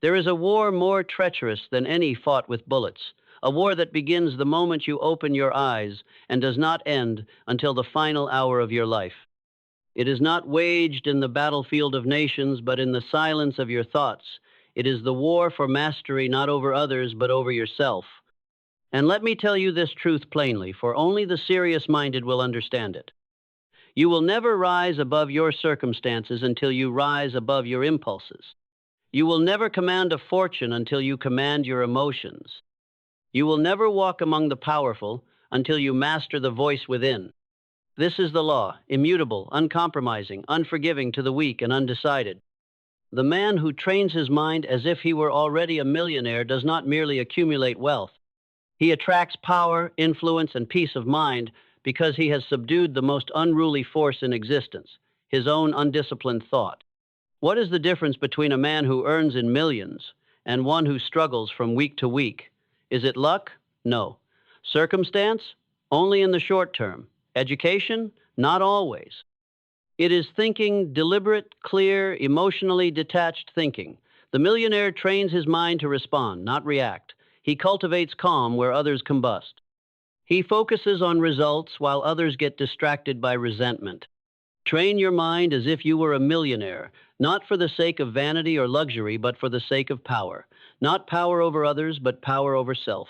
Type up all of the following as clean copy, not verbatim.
There is a war more treacherous than any fought with bullets, a war that begins the moment you open your eyes and does not end until the final hour of your life. It is not waged in the battlefield of nations, but in the silence of your thoughts. It is the war for mastery not over others, but over yourself. And let me tell you this truth plainly, for only the serious-minded will understand it. You will never rise above your circumstances until you rise above your impulses. You will never command a fortune until you command your emotions. You will never walk among the powerful until you master the voice within. This is the law, immutable, uncompromising, unforgiving to the weak and undecided. The man who trains his mind as if he were already a millionaire does not merely accumulate wealth. He attracts power, influence, and peace of mind because he has subdued the most unruly force in existence, his own undisciplined thought. What is the difference between a man who earns in millions and one who struggles from week to week? Is it luck? No. Circumstance? Only in the short term. Education? Not always. It is thinking, deliberate, clear, emotionally detached thinking. The millionaire trains his mind to respond, not react. He cultivates calm where others combust. He focuses on results while others get distracted by resentment. Train your mind as if you were a millionaire, not for the sake of vanity or luxury, but for the sake of power. Not power over others, but power over self.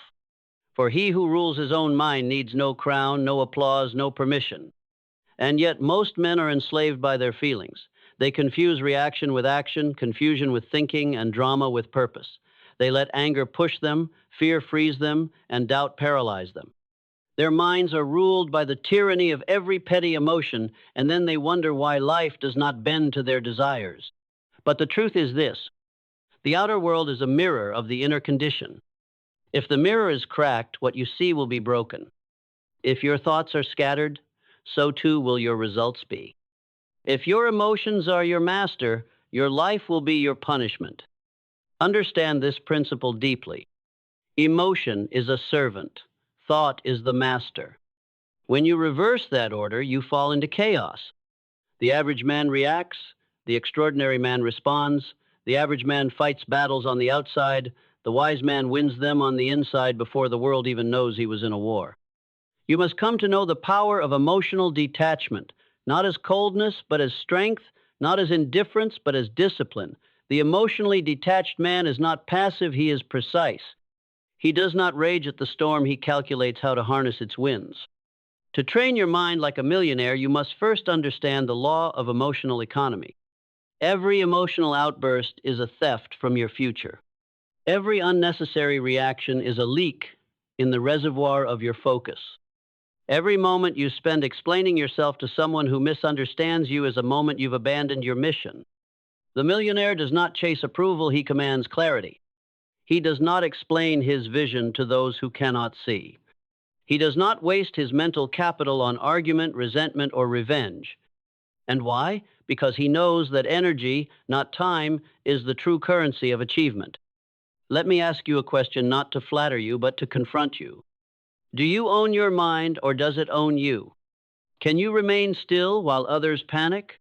For he who rules his own mind needs no crown, no applause, no permission. And yet most men are enslaved by their feelings. They confuse reaction with action, confusion with thinking, and drama with purpose. They let anger push them, fear freeze them, and doubt paralyze them. Their minds are ruled by the tyranny of every petty emotion, and then they wonder why life does not bend to their desires. But the truth is this: the outer world is a mirror of the inner condition. If the mirror is cracked, what you see will be broken. If your thoughts are scattered, so too will your results be. If your emotions are your master, your life will be your punishment. Understand this principle deeply. Emotion is a servant. Thought is the master. When you reverse that order, you fall into chaos. The average man reacts, the extraordinary man responds, the average man fights battles on the outside, the wise man wins them on the inside before the world even knows he was in a war. You must come to know the power of emotional detachment, not as coldness, but as strength, not as indifference, but as discipline. The emotionally detached man is not passive, he is precise. He does not rage at the storm, he calculates how to harness its winds. To train your mind like a millionaire, you must first understand the law of emotional economy. Every emotional outburst is a theft from your future. Every unnecessary reaction is a leak in the reservoir of your focus. Every moment you spend explaining yourself to someone who misunderstands you is a moment you've abandoned your mission. The millionaire does not chase approval, he commands clarity. He does not explain his vision to those who cannot see. He does not waste his mental capital on argument, resentment, or revenge. And why? Because he knows that energy, not time, is the true currency of achievement. Let me ask you a question, not to flatter you, but to confront you. Do you own your mind, or does it own you? Can you remain still while others panic?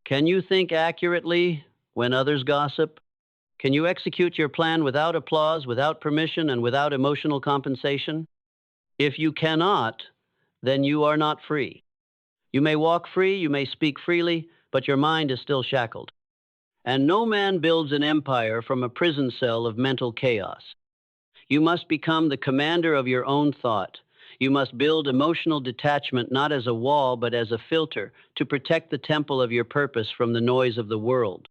Can you think accurately when others gossip? Can you execute your plan without applause, without permission, and without emotional compensation? If you cannot, then you are not free. You may walk free, you may speak freely, but your mind is still shackled. And no man builds an empire from a prison cell of mental chaos. You must become the commander of your own thought. You must build emotional detachment not as a wall, but as a filter to protect the temple of your purpose from the noise of the world.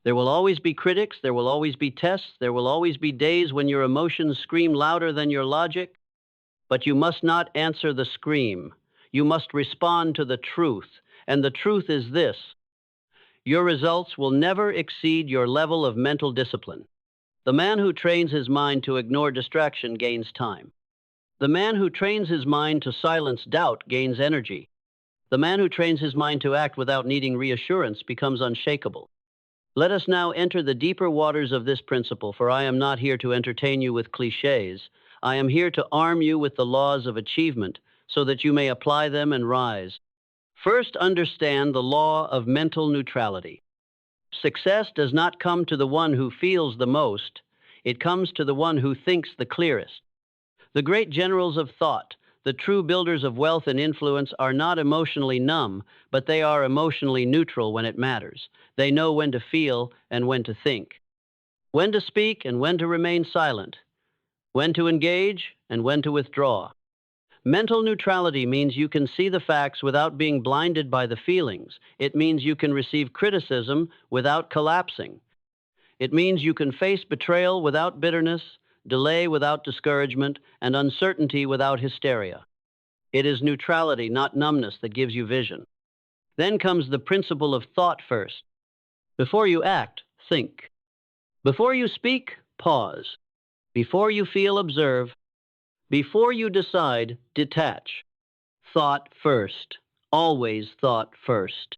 There will always be critics, there will always be tests, there will always be days when your emotions scream louder than your logic, but you must not answer the scream. You must respond to the truth, and the truth is this: your results will never exceed your level of mental discipline. The man who trains his mind to ignore distraction gains time. The man who trains his mind to silence doubt gains energy. The man who trains his mind to act without needing reassurance becomes unshakable. Let us now enter the deeper waters of this principle, for I am not here to entertain you with cliches. I am here to arm you with the laws of achievement so that you may apply them and rise. First, understand the law of mental neutrality. Success does not come to the one who feels the most, it comes to the one who thinks the clearest. The great generals of thought, the true builders of wealth and influence, are not emotionally numb, but they are emotionally neutral when it matters. They know when to feel and when to think, when to speak and when to remain silent, when to engage and when to withdraw. Mental neutrality means you can see the facts without being blinded by the feelings. It means you can receive criticism without collapsing. It means you can face betrayal without bitterness, delay without discouragement, and uncertainty without hysteria. It is neutrality, not numbness, that gives you vision. Then comes the principle of thought first. Before you act, think. Before you speak, pause. Before you feel, observe. Before you decide, detach. Thought first. Always thought first.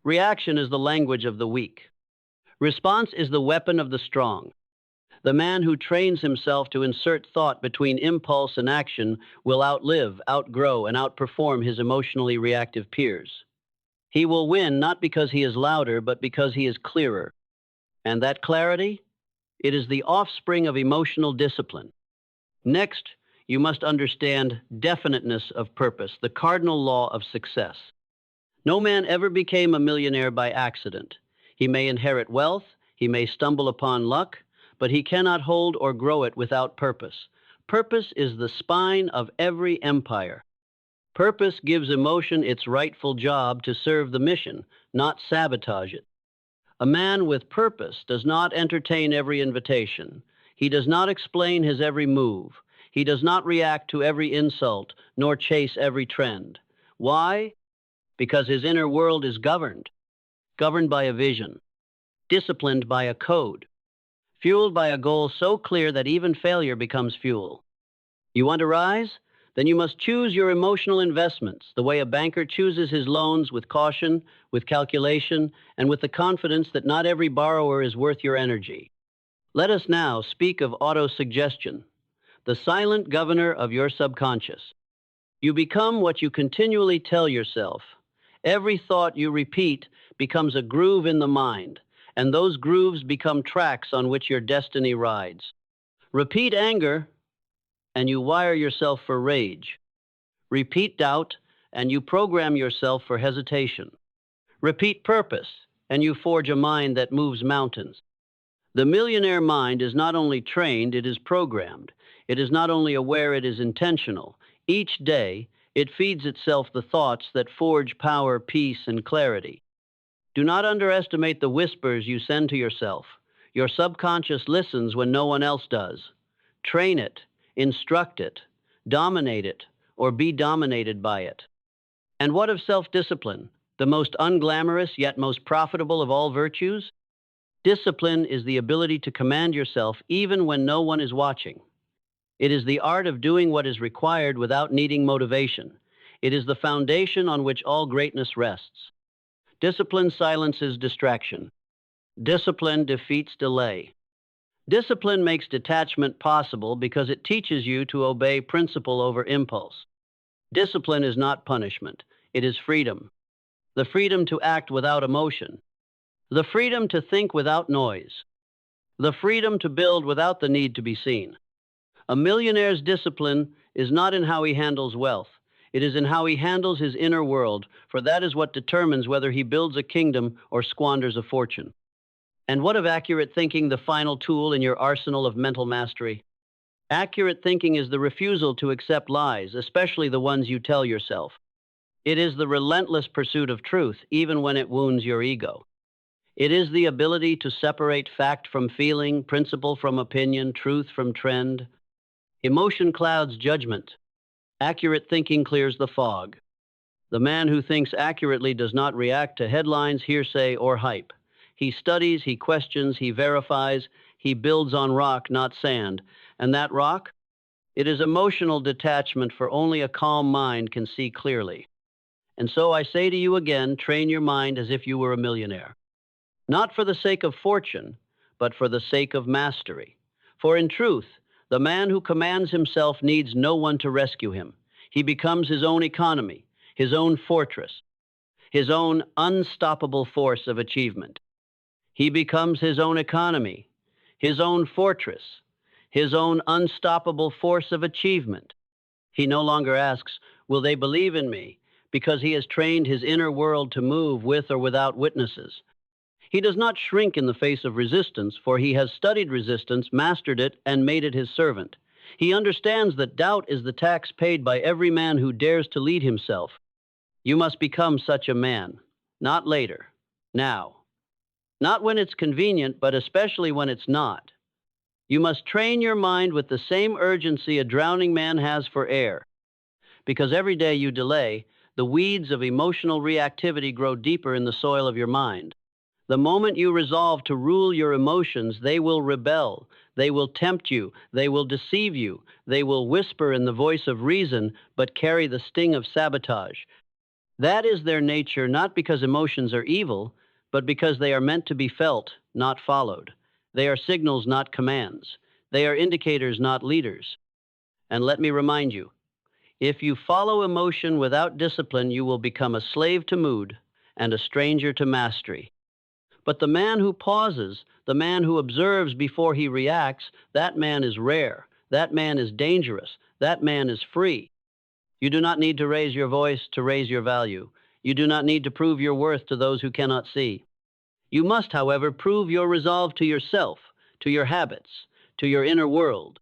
Reaction is the language of the weak. Response is the weapon of the strong. The man who trains himself to insert thought between impulse and action will outlive, outgrow, and outperform his emotionally reactive peers. He will win not because he is louder, but because he is clearer. And that clarity? It is the offspring of emotional discipline. Next, you must understand definiteness of purpose, the cardinal law of success. No man ever became a millionaire by accident. He may inherit wealth, he may stumble upon luck, but he cannot hold or grow it without purpose. Purpose is the spine of every empire. Purpose gives emotion its rightful job to serve the mission, not sabotage it. A man with purpose does not entertain every invitation. He does not explain his every move. He does not react to every insult, nor chase every trend. Why? Because his inner world is governed by a vision, disciplined by a code, fueled by a goal so clear that even failure becomes fuel. You want to rise? Then you must choose your emotional investments the way a banker chooses his loans, with caution, with calculation, and with the confidence that not every borrower is worth your energy. Let us now speak of autosuggestion, the silent governor of your subconscious. You become what you continually tell yourself. Every thought you repeat becomes a groove in the mind, and those grooves become tracks on which your destiny rides. Repeat anger, and you wire yourself for rage. Repeat doubt, and you program yourself for hesitation. Repeat purpose, and you forge a mind that moves mountains. The millionaire mind is not only trained, it is programmed. It is not only aware, it is intentional. Each day, it feeds itself the thoughts that forge power, peace, and clarity. Do not underestimate the whispers you send to yourself. Your subconscious listens when no one else does. Train it, instruct it, dominate it, or be dominated by it. And what of self-discipline, the most unglamorous yet most profitable of all virtues? Discipline is the ability to command yourself even when no one is watching. It is the art of doing what is required without needing motivation. It is the foundation on which all greatness rests. Discipline silences distraction. Discipline defeats delay. Discipline makes detachment possible because it teaches you to obey principle over impulse. Discipline is not punishment. It is freedom. The freedom to act without emotion. The freedom to think without noise. The freedom to build without the need to be seen. A millionaire's discipline is not in how he handles wealth. It is in how he handles his inner world, for that is what determines whether he builds a kingdom or squanders a fortune. And what of accurate thinking, the final tool in your arsenal of mental mastery? Accurate thinking is the refusal to accept lies, especially the ones you tell yourself. It is the relentless pursuit of truth, even when it wounds your ego. It is the ability to separate fact from feeling, principle from opinion, truth from trend. Emotion clouds judgment. Accurate thinking clears the fog. The man who thinks accurately does not react to headlines, hearsay, or hype. He studies, he questions, he verifies, he builds on rock, not sand. And that rock? It is emotional detachment, for only a calm mind can see clearly. And so I say to you again, train your mind as if you were a millionaire. Not for the sake of fortune, but for the sake of mastery. For in truth, the man who commands himself needs no one to rescue him. He becomes his own economy, his own fortress, his own unstoppable force of achievement. He becomes his own economy, his own fortress, his own unstoppable force of achievement. He no longer asks, "Will they believe in me?" because he has trained his inner world to move with or without witnesses. He does not shrink in the face of resistance, for he has studied resistance, mastered it, and made it his servant. He understands that doubt is the tax paid by every man who dares to lead himself. You must become such a man, not later, now. Not when it's convenient, but especially when it's not. You must train your mind with the same urgency a drowning man has for air, because every day you delay, the weeds of emotional reactivity grow deeper in the soil of your mind. The moment you resolve to rule your emotions, they will rebel. They will tempt you. They will deceive you. They will whisper in the voice of reason, but carry the sting of sabotage. That is their nature, not because emotions are evil, but because they are meant to be felt, not followed. They are signals, not commands. They are indicators, not leaders. And let me remind you, if you follow emotion without discipline, you will become a slave to mood and a stranger to mastery. But the man who pauses, the man who observes before he reacts, that man is rare. That man is dangerous. That man is free. You do not need to raise your voice to raise your value. You do not need to prove your worth to those who cannot see. You must, however, prove your resolve to yourself, to your habits, to your inner world.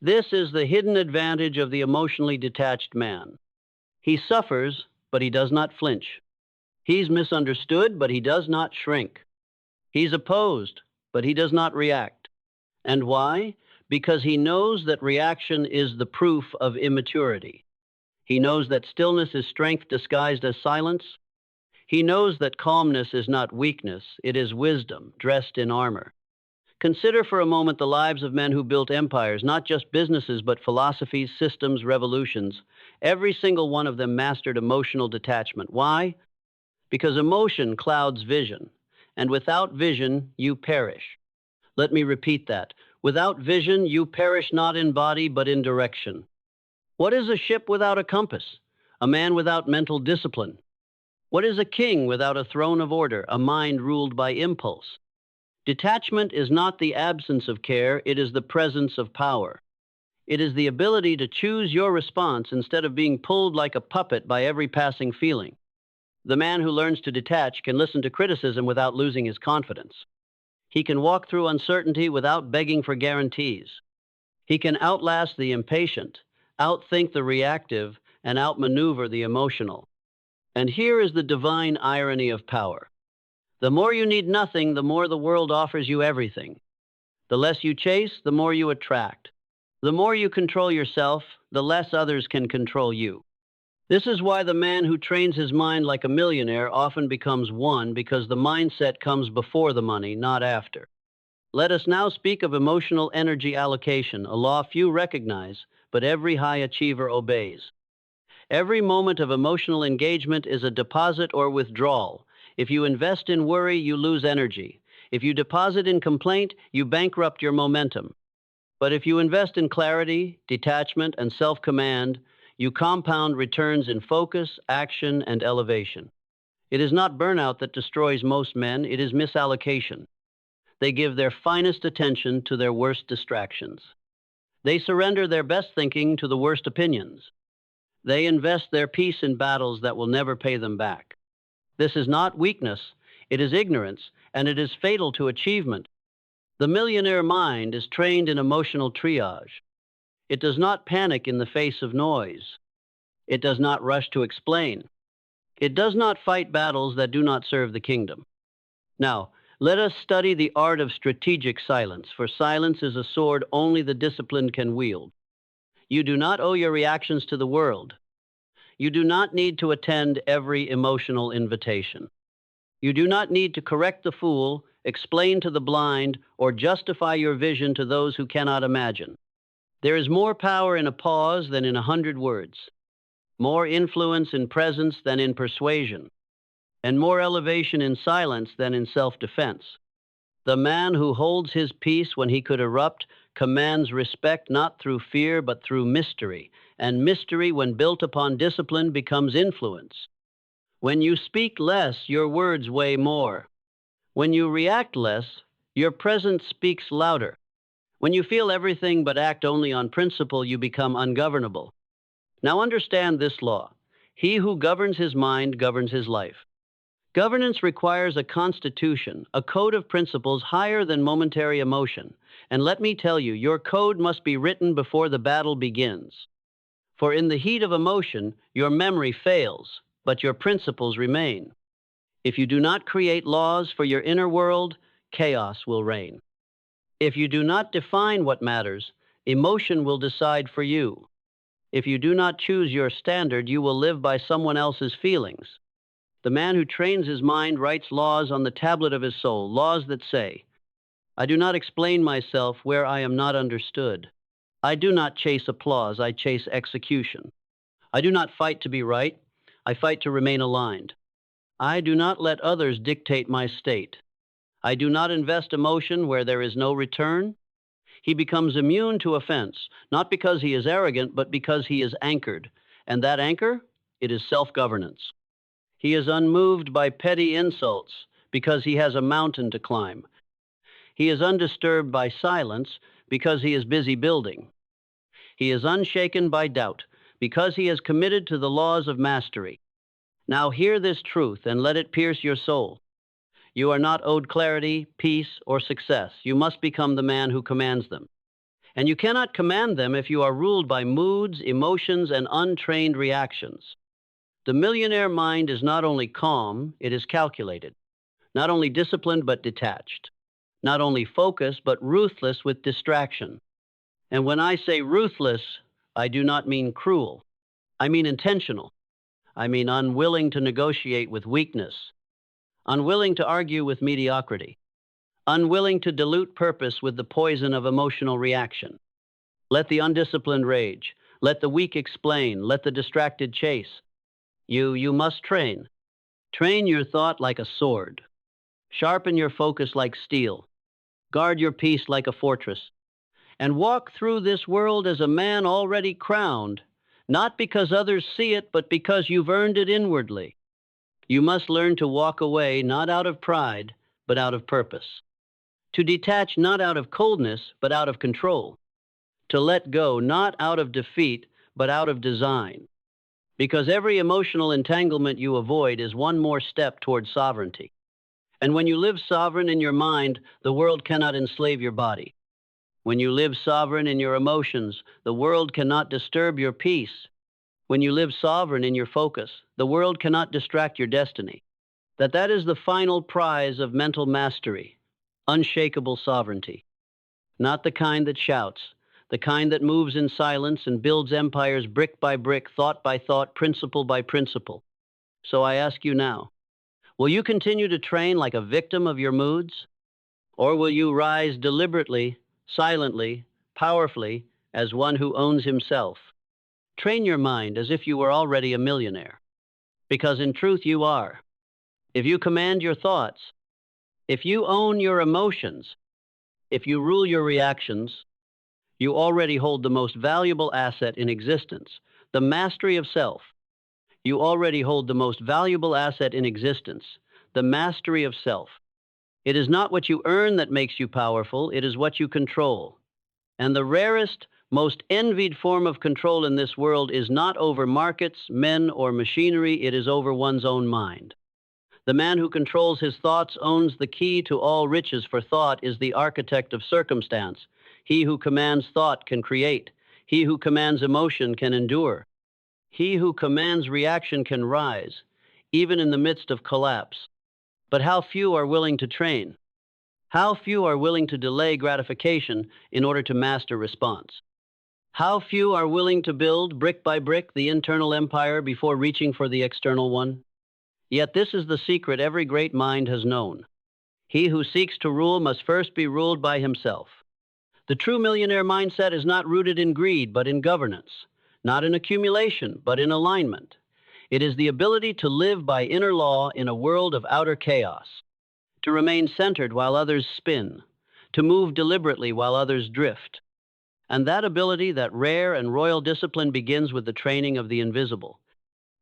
This is the hidden advantage of the emotionally detached man. He suffers, but he does not flinch. He's misunderstood, but he does not shrink. He's opposed, but he does not react. And why? Because he knows that reaction is the proof of immaturity. He knows that stillness is strength disguised as silence. He knows that calmness is not weakness, it is wisdom dressed in armor. Consider for a moment the lives of men who built empires, not just businesses, but philosophies, systems, revolutions. Every single one of them mastered emotional detachment. Why? Because emotion clouds vision, and without vision, you perish. Let me repeat that. Without vision, you perish not in body, but in direction. What is a ship without a compass? A man without mental discipline? What is a king without a throne of order, a mind ruled by impulse? Detachment is not the absence of care, it is the presence of power. It is the ability to choose your response instead of being pulled like a puppet by every passing feeling. The man who learns to detach can listen to criticism without losing his confidence. He can walk through uncertainty without begging for guarantees. He can outlast the impatient, outthink the reactive, and outmaneuver the emotional. And here is the divine irony of power. The more you need nothing, the more the world offers you everything. The less you chase, the more you attract. The more you control yourself, the less others can control you. This is why the man who trains his mind like a millionaire often becomes one, because the mindset comes before the money, not after. Let us now speak of emotional energy allocation, a law few recognize, but every high achiever obeys. Every moment of emotional engagement is a deposit or withdrawal. If you invest in worry, you lose energy. If you deposit in complaint, you bankrupt your momentum. But if you invest in clarity, detachment, and self-command, you compound returns in focus, action, and elevation. It is not burnout that destroys most men, it is misallocation. They give their finest attention to their worst distractions. They surrender their best thinking to the worst opinions. They invest their peace in battles that will never pay them back. This is not weakness, it is ignorance, and it is fatal to achievement. The millionaire mind is trained in emotional triage. It does not panic in the face of noise. It does not rush to explain. It does not fight battles that do not serve the kingdom. Now, let us study the art of strategic silence, for silence is a sword only the disciplined can wield. You do not owe your reactions to the world. You do not need to attend every emotional invitation. You do not need to correct the fool, explain to the blind, or justify your vision to those who cannot imagine. There is more power in a pause than in 100 words, more influence in presence than in persuasion, and more elevation in silence than in self-defense. The man who holds his peace when he could erupt commands respect not through fear but through mystery, and mystery, when built upon discipline, becomes influence. When you speak less, your words weigh more. When you react less, your presence speaks louder. When you feel everything but act only on principle, you become ungovernable. Now understand this law. He who governs his mind governs his life. Governance requires a constitution, a code of principles higher than momentary emotion. And let me tell you, your code must be written before the battle begins. For in the heat of emotion, your memory fails, but your principles remain. If you do not create laws for your inner world, chaos will reign. If you do not define what matters, emotion will decide for you. If you do not choose your standard, you will live by someone else's feelings. The man who trains his mind writes laws on the tablet of his soul, laws that say, I do not explain myself where I am not understood. I do not chase applause, I chase execution. I do not fight to be right, I fight to remain aligned. I do not let others dictate my state. I do not invest emotion where there is no return. He becomes immune to offense, not because he is arrogant, but because he is anchored. And that anchor? It is self-governance. He is unmoved by petty insults because he has a mountain to climb. He is undisturbed by silence because he is busy building. He is unshaken by doubt because he is committed to the laws of mastery. Now hear this truth and let it pierce your soul. You are not owed clarity, peace, or success. You must become the man who commands them. And you cannot command them if you are ruled by moods, emotions, and untrained reactions. The millionaire mind is not only calm, it is calculated. Not only disciplined, but detached. Not only focused, but ruthless with distraction. And when I say ruthless, I do not mean cruel. I mean intentional. I mean unwilling to negotiate with weakness. Unwilling to argue with mediocrity, unwilling to dilute purpose with the poison of emotional reaction. Let the undisciplined rage, let the weak explain, let the distracted chase. You must train. Train your thought like a sword. Sharpen your focus like steel. Guard your peace like a fortress. And walk through this world as a man already crowned, not because others see it, but because you've earned it inwardly. You must learn to walk away not out of pride, but out of purpose. To detach not out of coldness, but out of control. To let go not out of defeat, but out of design. Because every emotional entanglement you avoid is one more step toward sovereignty. And when you live sovereign in your mind, the world cannot enslave your body. When you live sovereign in your emotions, the world cannot disturb your peace. When you live sovereign in your focus, the world cannot distract your destiny. That is the final prize of mental mastery, unshakable sovereignty. Not the kind that shouts, the kind that moves in silence and builds empires brick by brick, thought by thought, principle by principle. So I ask you now, will you continue to train like a victim of your moods? Or will you rise deliberately, silently, powerfully, as one who owns himself? Train your mind as if you were already a millionaire, because in truth you are. If you command your thoughts, if you own your emotions, if you rule your reactions, you already hold the most valuable asset in existence, the mastery of self. You already hold the most valuable asset in existence, the mastery of self. It is not what you earn that makes you powerful, it is what you control. And the rarest, most envied form of control in this world is not over markets, men, or machinery, it is over one's own mind. The man who controls his thoughts owns the key to all riches, for thought is the architect of circumstance. He who commands thought can create. He who commands emotion can endure. He who commands reaction can rise, even in the midst of collapse. But how few are willing to train? How few are willing to delay gratification in order to master response? How few are willing to build, brick by brick, the internal empire before reaching for the external one? Yet this is the secret every great mind has known. He who seeks to rule must first be ruled by himself. The true millionaire mindset is not rooted in greed, but in governance. Not in accumulation, but in alignment. It is the ability to live by inner law in a world of outer chaos. To remain centered while others spin. To move deliberately while others drift. And that ability, that rare and royal discipline, begins with the training of the invisible.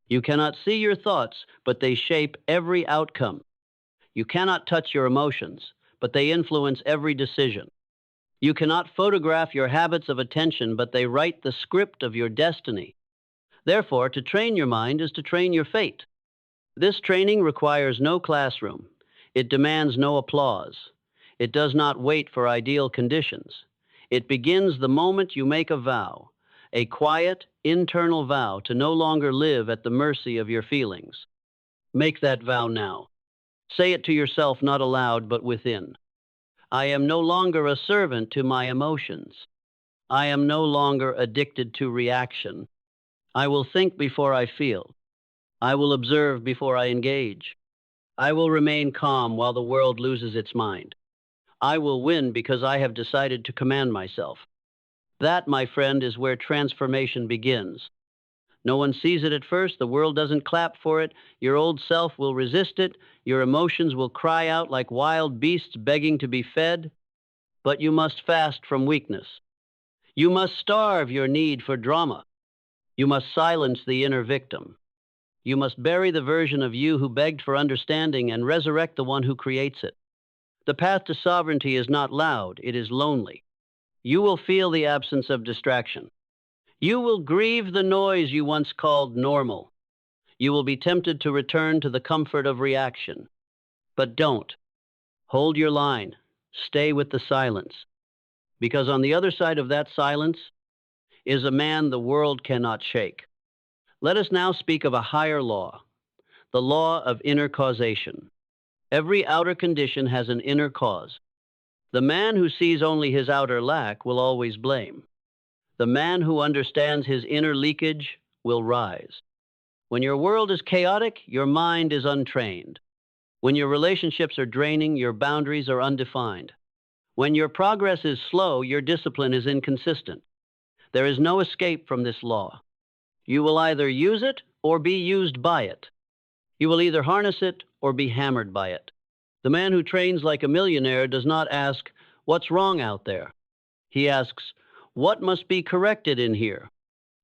You cannot see your thoughts, but they shape every outcome. You cannot touch your emotions, but they influence every decision. You cannot photograph your habits of attention, but they write the script of your destiny. Therefore, to train your mind is to train your fate. This training requires no classroom. It demands no applause. It does not wait for ideal conditions. It begins the moment you make a vow, a quiet, internal vow to no longer live at the mercy of your feelings. Make that vow now. Say it to yourself not aloud but within. I am no longer a servant to my emotions. I am no longer addicted to reaction. I will think before I feel. I will observe before I engage. I will remain calm while the world loses its mind. I will win because I have decided to command myself. That, my friend, is where transformation begins. No one sees it at first. The world doesn't clap for it. Your old self will resist it. Your emotions will cry out like wild beasts begging to be fed. But you must fast from weakness. You must starve your need for drama. You must silence the inner victim. You must bury the version of you who begged for understanding and resurrect the one who creates it. The path to sovereignty is not loud, it is lonely. You will feel the absence of distraction. You will grieve the noise you once called normal. You will be tempted to return to the comfort of reaction. But don't. Hold your line. Stay with the silence. Because on the other side of that silence is a man the world cannot shake. Let us now speak of a higher law, the law of inner causation. Every outer condition has an inner cause. The man who sees only his outer lack will always blame. The man who understands his inner leakage will rise. When your world is chaotic, your mind is untrained. When your relationships are draining, your boundaries are undefined. When your progress is slow, your discipline is inconsistent. There is no escape from this law. You will either use it or be used by it. You will either harness it or be hammered by it. The man who trains like a millionaire does not ask, "What's wrong out there?" He asks, "What must be corrected in here?"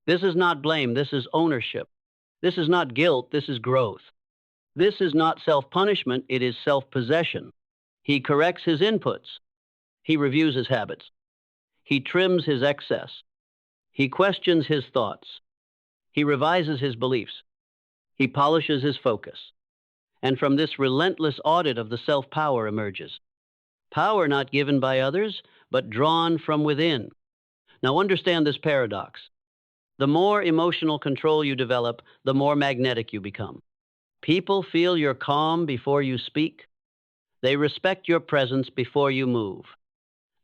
This is not blame, this is ownership. This is not guilt, this is growth. This is not self-punishment, it is self-possession. He corrects his inputs. He reviews his habits. He trims his excess. He questions his thoughts. He revises his beliefs. He polishes his focus. And from this relentless audit of the self-power emerges. Power not given by others, but drawn from within. Now understand this paradox. The more emotional control you develop, the more magnetic you become. People feel your calm before you speak. They respect your presence before you move.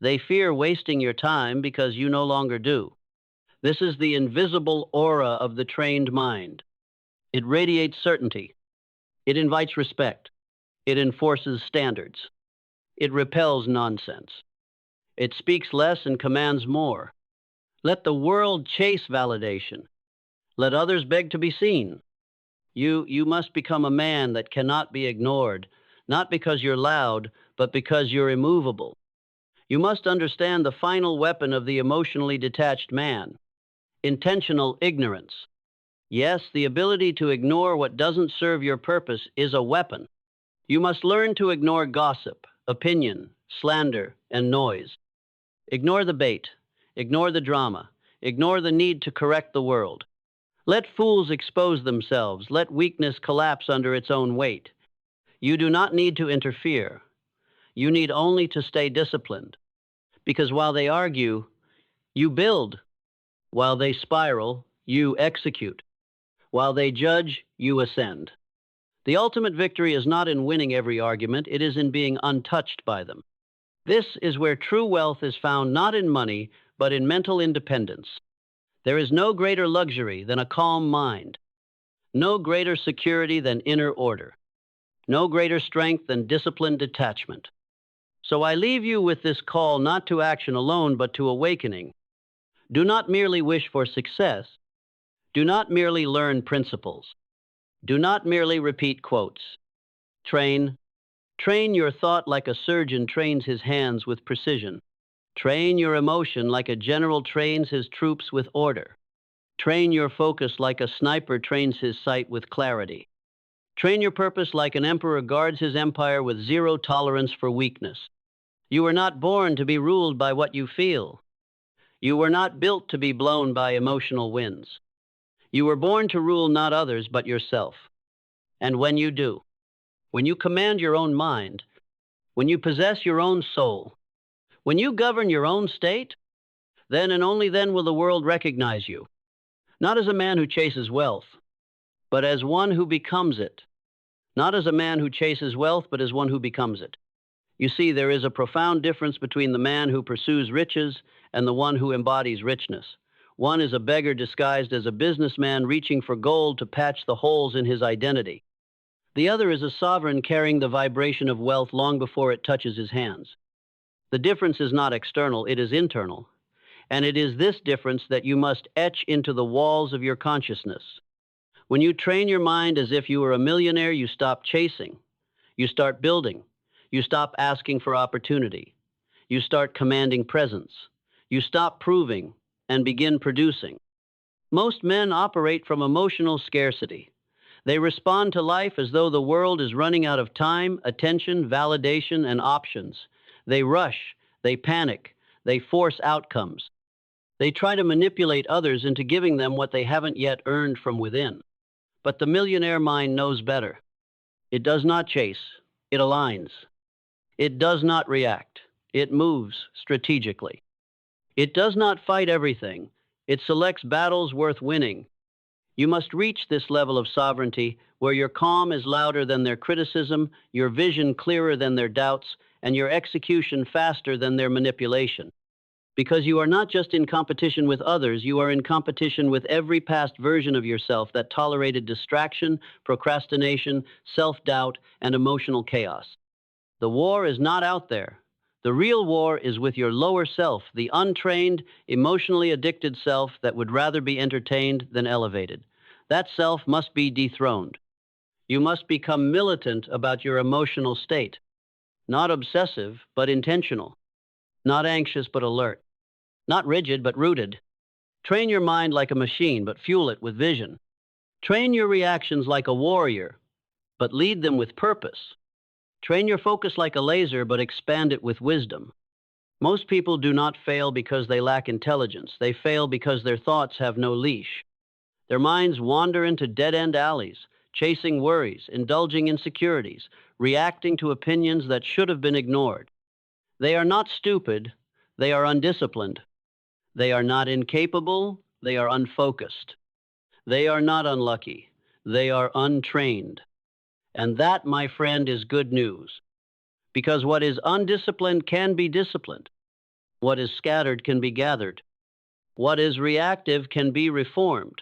They fear wasting your time because you no longer do. This is the invisible aura of the trained mind. It radiates certainty. It invites respect. It enforces standards. It repels nonsense. It speaks less and commands more. Let the world chase validation. Let others beg to be seen. You must become a man that cannot be ignored, not because you're loud, but because you're immovable. You must understand the final weapon of the emotionally detached man, intentional ignorance. Yes, the ability to ignore what doesn't serve your purpose is a weapon. You must learn to ignore gossip, opinion, slander, and noise. Ignore the bait. Ignore the drama. Ignore the need to correct the world. Let fools expose themselves. Let weakness collapse under its own weight. You do not need to interfere. You need only to stay disciplined. Because while they argue, you build. While they spiral, you execute. While they judge, you ascend. The ultimate victory is not in winning every argument, it is in being untouched by them. This is where true wealth is found not in money, but in mental independence. There is no greater luxury than a calm mind, no greater security than inner order, no greater strength than disciplined detachment. So I leave you with this call not to action alone, but to awakening. Do not merely wish for success. Do not merely learn principles. Do not merely repeat quotes. Train. Train your thought like a surgeon trains his hands with precision. Train your emotion like a general trains his troops with order. Train your focus like a sniper trains his sight with clarity. Train your purpose like an emperor guards his empire with zero tolerance for weakness. You were not born to be ruled by what you feel. You were not built to be blown by emotional winds. You were born to rule not others but yourself. And when you do, when you command your own mind, when you possess your own soul, when you govern your own state, then and only then will the world recognize you, not as a man who chases wealth, but as one who becomes it. Not as a man who chases wealth, but as one who becomes it. You see, there is a profound difference between the man who pursues riches and the one who embodies richness. One is a beggar disguised as a businessman reaching for gold to patch the holes in his identity. The other is a sovereign carrying the vibration of wealth long before it touches his hands. The difference is not external, it is internal. And it is this difference that you must etch into the walls of your consciousness. When you train your mind as if you were a millionaire, you stop chasing. You start building. You stop asking for opportunity. You start commanding presence. You stop proving and begin producing. Most men operate from emotional scarcity. They respond to life as though the world is running out of time, attention, validation, and options. They rush. They panic. They force outcomes. They try to manipulate others into giving them what they haven't yet earned from within. But the millionaire mind knows better. It does not chase. It aligns. It does not react. It moves strategically. It does not fight everything. It selects battles worth winning. You must reach this level of sovereignty where your calm is louder than their criticism, your vision clearer than their doubts, and your execution faster than their manipulation. Because you are not just in competition with others, you are in competition with every past version of yourself that tolerated distraction, procrastination, self-doubt, and emotional chaos. The war is not out there. The real war is with your lower self, the untrained, emotionally addicted self that would rather be entertained than elevated. That self must be dethroned. You must become militant about your emotional state. Not obsessive, but intentional. Not anxious, but alert. Not rigid, but rooted. Train your mind like a machine, but fuel it with vision. Train your reactions like a warrior, but lead them with purpose. Train your focus like a laser, but expand it with wisdom. Most people do not fail because they lack intelligence. They fail because their thoughts have no leash. Their minds wander into dead-end alleys, chasing worries, indulging insecurities, reacting to opinions that should have been ignored. They are not stupid, they are undisciplined. They are not incapable, they are unfocused. They are not unlucky, they are untrained. And that, my friend, is good news. Because what is undisciplined can be disciplined. What is scattered can be gathered. What is reactive can be reformed.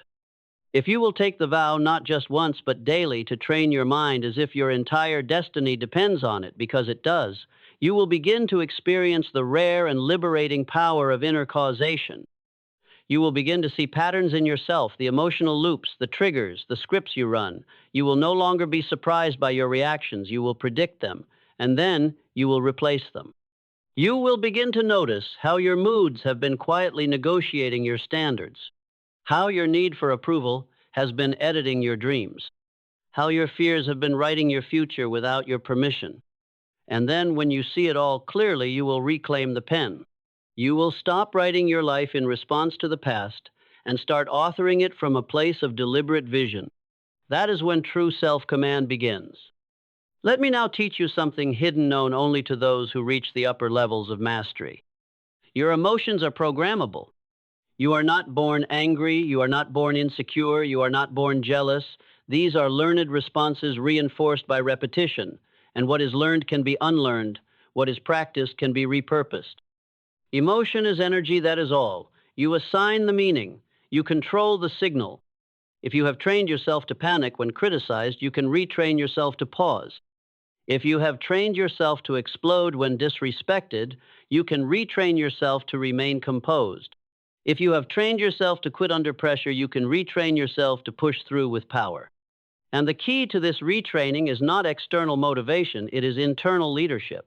If you will take the vow not just once but daily to train your mind as if your entire destiny depends on it, because it does, you will begin to experience the rare and liberating power of inner causation. You will begin to see patterns in yourself, the emotional loops, the triggers, the scripts you run. You will no longer be surprised by your reactions. You will predict them, and then you will replace them. You will begin to notice how your moods have been quietly negotiating your standards, how your need for approval has been editing your dreams, how your fears have been writing your future without your permission. And then when you see it all clearly, you will reclaim the pen. You will stop writing your life in response to the past and start authoring it from a place of deliberate vision. That is when true self-command begins. Let me now teach you something hidden known only to those who reach the upper levels of mastery. Your emotions are programmable. You are not born angry, you are not born insecure, you are not born jealous. These are learned responses reinforced by repetition. And what is learned can be unlearned. What is practiced can be repurposed. Emotion is energy, that is all. You assign the meaning. You control the signal. If you have trained yourself to panic when criticized, you can retrain yourself to pause. If you have trained yourself to explode when disrespected, you can retrain yourself to remain composed. If you have trained yourself to quit under pressure, you can retrain yourself to push through with power. And the key to this retraining is not external motivation, it is internal leadership.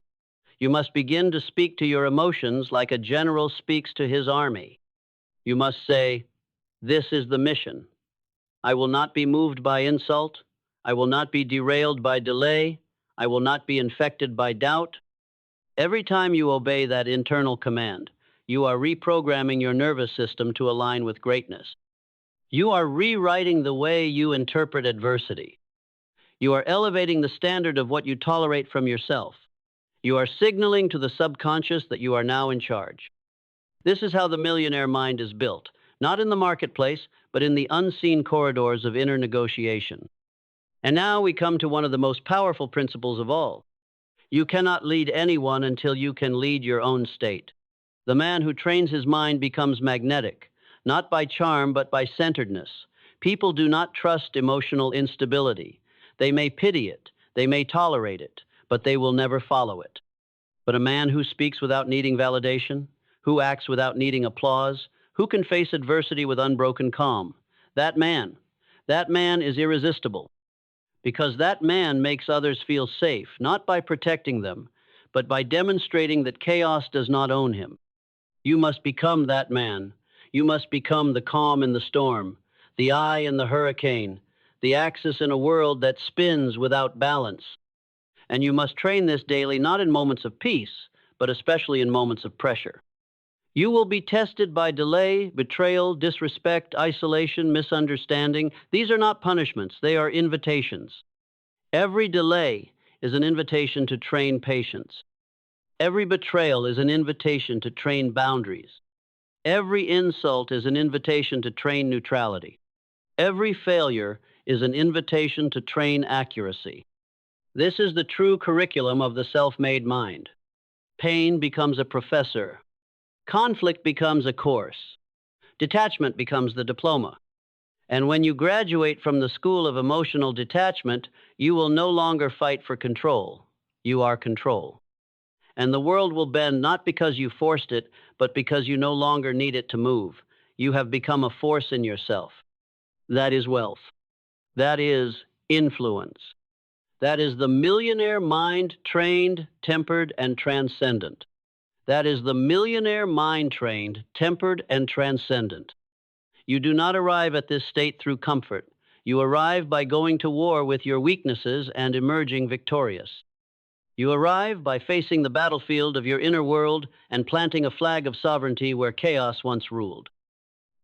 You must begin to speak to your emotions like a general speaks to his army. You must say, "This is the mission. I will not be moved by insult. I will not be derailed by delay. I will not be infected by doubt. Every time you obey that internal command, you are reprogramming your nervous system to align with greatness. You are rewriting the way you interpret adversity. You are elevating the standard of what you tolerate from yourself. You are signaling to the subconscious that you are now in charge. This is how the millionaire mind is built, not in the marketplace, but in the unseen corridors of inner negotiation. And now we come to one of the most powerful principles of all. You cannot lead anyone until you can lead your own state. The man who trains his mind becomes magnetic, not by charm, but by centeredness. People do not trust emotional instability. They may pity it, they may tolerate it, but they will never follow it. But a man who speaks without needing validation, who acts without needing applause, who can face adversity with unbroken calm, that man, that man is irresistible. Because that man makes others feel safe, not by protecting them, but by demonstrating that chaos does not own him. You must become that man. You must become the calm in the storm, the eye in the hurricane, the axis in a world that spins without balance. And you must train this daily, not in moments of peace, but especially in moments of pressure. You will be tested by delay, betrayal, disrespect, isolation, misunderstanding. These are not punishments, they are invitations. Every delay is an invitation to train patience. Every betrayal is an invitation to train boundaries. Every insult is an invitation to train neutrality. Every failure is an invitation to train accuracy. This is the true curriculum of the self-made mind. Pain becomes a professor. Conflict becomes a course. Detachment becomes the diploma. And when you graduate from the school of emotional detachment, you will no longer fight for control. You are control. And the world will bend not because you forced it, but because you no longer need it to move. You have become a force in yourself. That is wealth. That is influence. That is the millionaire mind, trained, tempered, and transcendent. That is the millionaire mind trained, tempered, and transcendent. You do not arrive at this state through comfort. You arrive by going to war with your weaknesses and emerging victorious. You arrive by facing the battlefield of your inner world and planting a flag of sovereignty where chaos once ruled.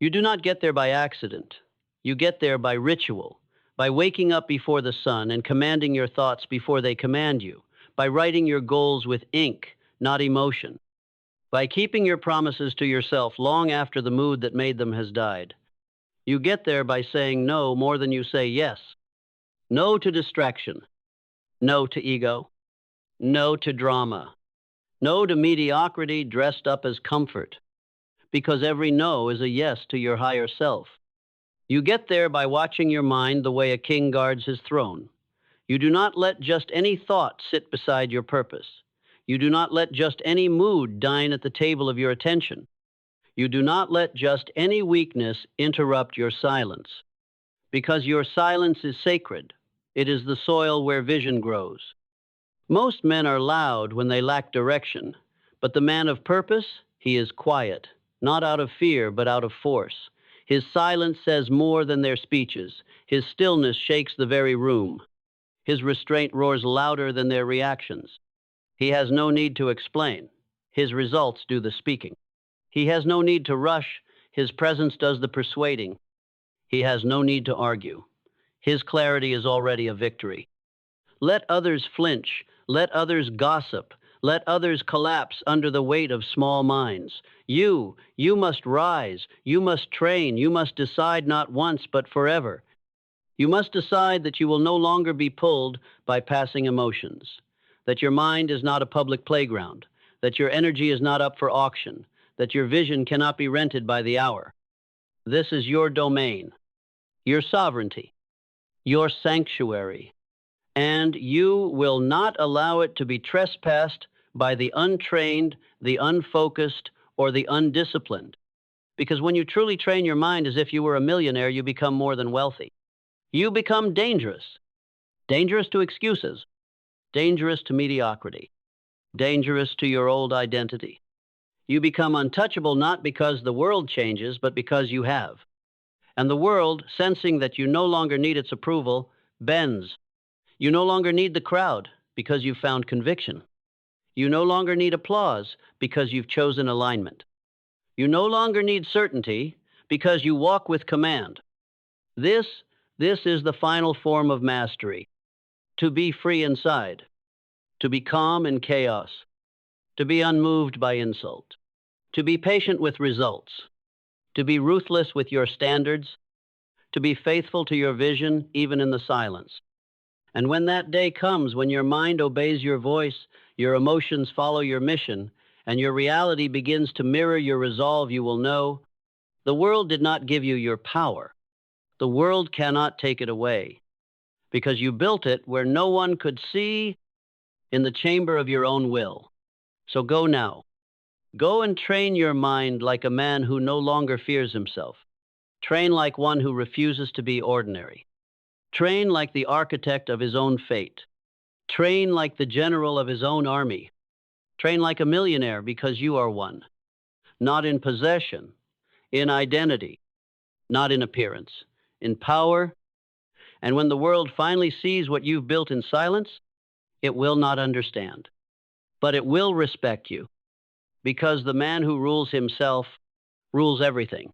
You do not get there by accident. You get there by ritual, by waking up before the sun and commanding your thoughts before they command you, by writing your goals with ink, not emotion, by keeping your promises to yourself long after the mood that made them has died. You get there by saying no more than you say yes. No to distraction. No to ego. No to drama. No to mediocrity dressed up as comfort. Because every no is a yes to your higher self. You get there by watching your mind the way a king guards his throne. You do not let just any thought sit beside your purpose. You do not let just any mood dine at the table of your attention. You do not let just any weakness interrupt your silence. Because your silence is sacred. It is the soil where vision grows. Most men are loud when they lack direction, but the man of purpose, he is quiet, not out of fear, but out of force. His silence says more than their speeches. His stillness shakes the very room. His restraint roars louder than their reactions. He has no need to explain. His results do the speaking. He has no need to rush. His presence does the persuading. He has no need to argue. His clarity is already a victory. Let others flinch. Let others gossip. Let others collapse under the weight of small minds. You must rise. You must train. You must decide not once, but forever. You must decide that you will no longer be pulled by passing emotions, that your mind is not a public playground, that your energy is not up for auction, that your vision cannot be rented by the hour. This is your domain, your sovereignty, your sanctuary, and you will not allow it to be trespassed by the untrained, the unfocused, or the undisciplined. Because when you truly train your mind as if you were a millionaire, you become more than wealthy. You become dangerous. Dangerous to excuses. Dangerous to mediocrity. Dangerous to your old identity. You become untouchable not because the world changes, but because you have. And the world, sensing that you no longer need its approval, bends. You no longer need the crowd because you've found conviction. You no longer need applause because you've chosen alignment. You no longer need certainty because you walk with command. This, this is the final form of mastery. To be free inside, to be calm in chaos, to be unmoved by insult, to be patient with results, to be ruthless with your standards, to be faithful to your vision even in the silence. And when that day comes, when your mind obeys your voice, your emotions follow your mission, and your reality begins to mirror your resolve, you will know the world did not give you your power. The world cannot take it away because you built it where no one could see, in the chamber of your own will. So go now. Go and train your mind like a man who no longer fears himself. Train like one who refuses to be ordinary. Train like the architect of his own fate. Train like the general of his own army. Train like a millionaire because you are one. Not in possession, in identity, not in appearance, in power. And when the world finally sees what you've built in silence, it will not understand. But it will respect you because the man who rules himself rules everything.